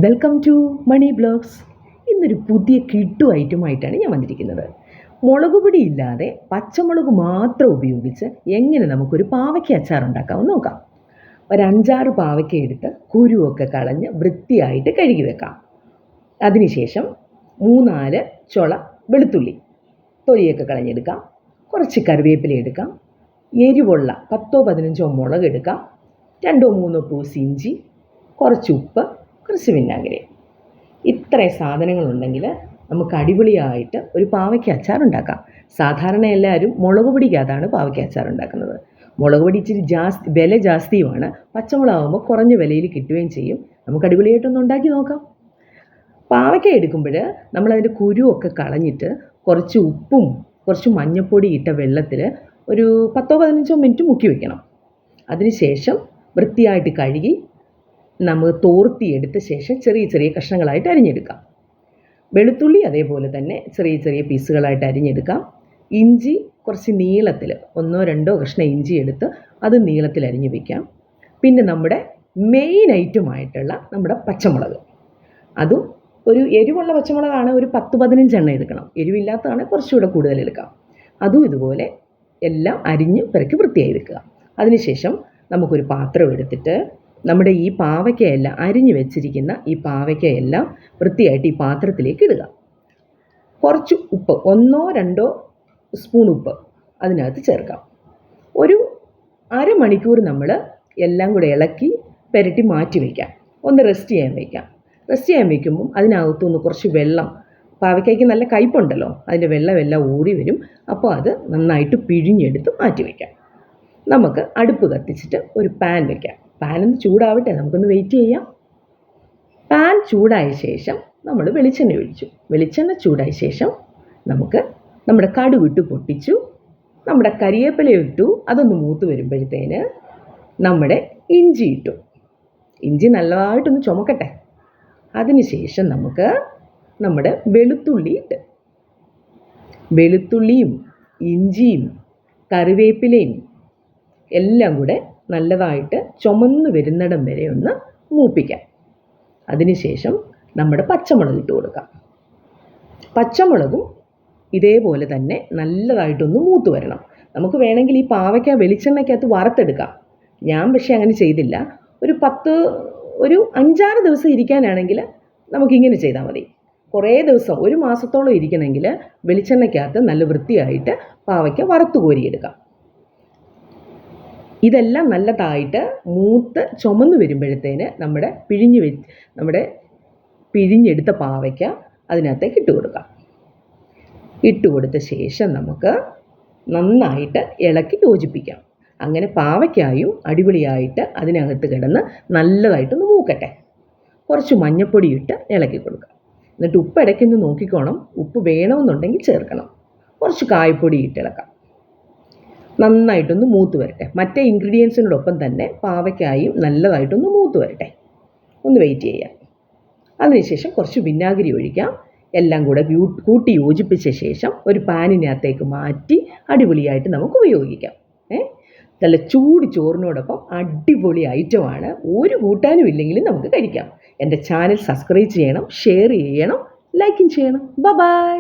Welcome to money blogs. ഇന്നൊരു പുതിയ കിഡു ഐറ്റമായിട്ടാണ് ഞാൻ വന്നിരിക്കുന്നത്. മുളക് പൊടി ഇല്ലാതെ പച്ചമുളക് മാത്രം ഉപയോഗിച്ച് എങ്ങനെ നമുക്കൊരു പാവയ്ക്ക അച്ചാർ ഉണ്ടാക്കാമെന്ന് നോക്കാം. ഒരു 5-6 പാവയ്ക്ക എടുത്ത് കുരുവൊക്കെ കളഞ്ഞ് വൃത്തിയായിട്ട് കഴുകി വെക്കാം. അതിനുശേഷം 3-4 ചുള വെളുത്തുള്ളി തൊലിയൊക്കെ കളഞ്ഞെടുക്കാം. കുറച്ച് കറിവേപ്പില എടുക്കാം. എരിവുള്ള 10-15 മുളക് എടുക്കാം. 2-3 പീസ് ഇഞ്ചി, കുറച്ച് ഉപ്പ്, കുറച്ച് വിനാഗിരി. ഇത്രയും സാധനങ്ങളുണ്ടെങ്കിൽ നമുക്ക് അടിപൊളിയായിട്ട് ഒരു പാവയ്ക്ക അച്ചാർ ഉണ്ടാക്കാം. സാധാരണ എല്ലാവരും മുളക് പൊടിക്കകത്താണ് പാവയ്ക്ക അച്ചാർ ഉണ്ടാക്കുന്നത്. മുളക് പൊടി ഇച്ചിരി വില ജാസ്തിയുമാണ്. പച്ചമുളകാകുമ്പോൾ കുറഞ്ഞ വിലയിൽ കിട്ടുകയും ചെയ്യും. നമുക്ക് അടിപൊളിയായിട്ടൊന്ന് ഉണ്ടാക്കി നോക്കാം. പാവയ്ക്ക എടുക്കുമ്പോൾ നമ്മളതിൻ്റെ കുരുവൊക്കെ കളഞ്ഞിട്ട് കുറച്ച് ഉപ്പും കുറച്ച് മഞ്ഞൾപ്പൊടി ഇട്ട വെള്ളത്തിൽ ഒരു 10-15 മിനിറ്റ് മുക്കി വയ്ക്കണം. അതിനുശേഷം വൃത്തിയായിട്ട് കഴുകി നമ്മൾ തോർത്തിയെടുത്ത ശേഷം ചെറിയ ചെറിയ കഷ്ണങ്ങളായിട്ട് അരിഞ്ഞെടുക്കാം. വെളുത്തുള്ളി അതേപോലെ തന്നെ ചെറിയ ചെറിയ പീസുകളായിട്ട് അരിഞ്ഞെടുക്കാം. ഇഞ്ചി കുറച്ച് നീളത്തിൽ 1-2 കഷ്ണം ഇഞ്ചി എടുത്ത് അത് നീളത്തിൽ അരിഞ്ഞ് വയ്ക്കാം. പിന്നെ നമ്മുടെ മെയിൻ ഐറ്റമായിട്ടുള്ള നമ്മുടെ പച്ചമുളക്, അതും ഒരു എരിവുള്ള പച്ചമുളകാണ് ഒരു 10-15 എണ്ണം എടുക്കണം. എരിവില്ലാത്തതാണ് കുറച്ചുകൂടെ കൂടുതൽ എടുക്കാം. അതും ഇതുപോലെ എല്ലാം അരിഞ്ഞ് പെറുക്കി വൃത്തിയായി വെക്കുക. അതിനുശേഷം നമുക്കൊരു പാത്രം എടുത്തിട്ട് നമ്മുടെ ഈ പാവയ്ക്കയെല്ലാം അരിഞ്ഞ് വെച്ചിരിക്കുന്ന ഈ പാവയ്ക്കയെല്ലാം വൃത്തിയായിട്ട് ഈ പാത്രത്തിലേക്ക് ഇടുക. കുറച്ച് ഉപ്പ്, 1-2 സ്പൂൺ ഉപ്പ് അതിനകത്ത് ചേർക്കാം. ഒരു അരമണിക്കൂർ നമ്മൾ എല്ലാം കൂടെ ഇളക്കി പുരട്ടി മാറ്റി വയ്ക്കാം. ഒന്ന് റെസ്റ്റ് ചെയ്യാൻ വയ്ക്കാം. റെസ്റ്റ് ചെയ്യാൻ വയ്ക്കുമ്പം അതിനകത്തുനിന്ന് കുറച്ച് വെള്ളം, പാവയ്ക്കയ്ക്ക് നല്ല കയ്പുണ്ടല്ലോ, അതിൻ്റെ വെള്ളമെല്ലാം ഊറി വരും. അപ്പോൾ അത് നന്നായിട്ട് പിഴിഞ്ഞെടുത്ത് മാറ്റി വയ്ക്കാം. നമുക്ക് അടുപ്പ് കത്തിച്ചിട്ട് ഒരു പാൻ വയ്ക്കാം. പാനൊന്ന് ചൂടാവട്ടെ, നമുക്കൊന്ന് വെയിറ്റ് ചെയ്യാം. പാൻ ചൂടായ ശേഷം നമ്മൾ വെളിച്ചെണ്ണ ഒഴിച്ചു. വെളിച്ചെണ്ണ ചൂടായ ശേഷം നമുക്ക് നമ്മുടെ കടുകിട്ട് പൊട്ടിച്ചു. നമ്മുടെ കരിവേപ്പില ഇട്ടു. അതൊന്ന് മൂത്ത് വരുമ്പോഴത്തേന് നമ്മുടെ ഇഞ്ചി ഇട്ടു. ഇഞ്ചി നല്ലതായിട്ടൊന്ന് ചുമക്കട്ടെ. അതിനുശേഷം നമുക്ക് നമ്മുടെ വെളുത്തുള്ളി ഇട്ട്, വെളുത്തുള്ളിയും ഇഞ്ചിയും കറിവേപ്പിലയും എല്ലാം കൂടെ നല്ലതായിട്ട് ചുമന്ന് വരുന്നിടം വരെ ഒന്ന് മൂപ്പിക്കാം. അതിനുശേഷം നമ്മുടെ പച്ചമുളക് ഇട്ട് കൊടുക്കാം. പച്ചമുളകും ഇതേപോലെ തന്നെ നല്ലതായിട്ടൊന്ന് മൂത്ത് വരണം. നമുക്ക് വേണമെങ്കിൽ ഈ പാവയ്ക്ക വെളിച്ചെണ്ണയ്ക്കകത്ത് വറുത്തെടുക്കാം. ഞാൻ പക്ഷേ അങ്ങനെ ചെയ്തില്ല. ഒരു 5-6 ദിവസം ഇരിക്കാനാണെങ്കിൽ നമുക്കിങ്ങനെ ചെയ്താൽ മതി. കുറേ ദിവസം, 1 മാസത്തോളം ഇരിക്കണമെങ്കിൽ വെളിച്ചെണ്ണയ്ക്കകത്ത് നല്ല വൃത്തിയായിട്ട് പാവയ്ക്ക വറുത്ത് കോരിയെടുക്കാം. ഇതെല്ലാം നല്ലതായിട്ട് മൂത്ത് ചുമന്ന് വരുമ്പോഴത്തേന് നമ്മുടെ പിഴിഞ്ഞെടുത്ത പാവയ്ക്ക അതിനകത്തേക്ക് ഇട്ട് കൊടുക്കാം. ഇട്ട് കൊടുത്ത ശേഷം നമുക്ക് നന്നായിട്ട് ഇളക്കി യോജിപ്പിക്കാം. അങ്ങനെ പാവയ്ക്കായും അടിപൊളിയായിട്ട് അതിനകത്ത് കിടന്ന് നല്ലതായിട്ടൊന്ന് മൂക്കട്ടെ. കുറച്ച് മഞ്ഞൾപ്പൊടി ഇട്ട് ഇളക്കി കൊടുക്കാം. എന്നിട്ട് ഉപ്പ് ഇടയ്ക്കൊന്ന് നോക്കിക്കോണം. ഉപ്പ് വേണമെന്നുണ്ടെങ്കിൽ ചേർക്കണം. കുറച്ച് കായപ്പൊടി ഇട്ട് ഇളക്കാം. നന്നായിട്ടൊന്ന് മൂത്ത് വരട്ടെ. മറ്റേ ഇൻഗ്രീഡിയൻസിനോടൊപ്പം തന്നെ പാവയ്ക്കായും നല്ലതായിട്ടൊന്ന് മൂത്ത് വരട്ടെ. ഒന്ന് വെയിറ്റ് ചെയ്യാം. അതിനുശേഷം കുറച്ച് വിനാഗിരി ഒഴിക്കാം. എല്ലാം കൂടെ കൂട്ടി യോജിപ്പിച്ച ശേഷം ഒരു പാനിനകത്തേക്ക് മാറ്റി അടിപൊളിയായിട്ട് നമുക്ക് ഉപയോഗിക്കാം. നല്ല ചൂട് ചോറിനോടൊപ്പം അടിപൊളി ഐറ്റമാണ്. ഒരു കൂട്ടാനും ഇല്ലെങ്കിലും നമുക്ക് കഴിക്കാം. എൻ്റെ ചാനൽ സബ്സ്ക്രൈബ് ചെയ്യണം, ഷെയർ ചെയ്യണം, ലൈക്കും ചെയ്യണം. ബൈ.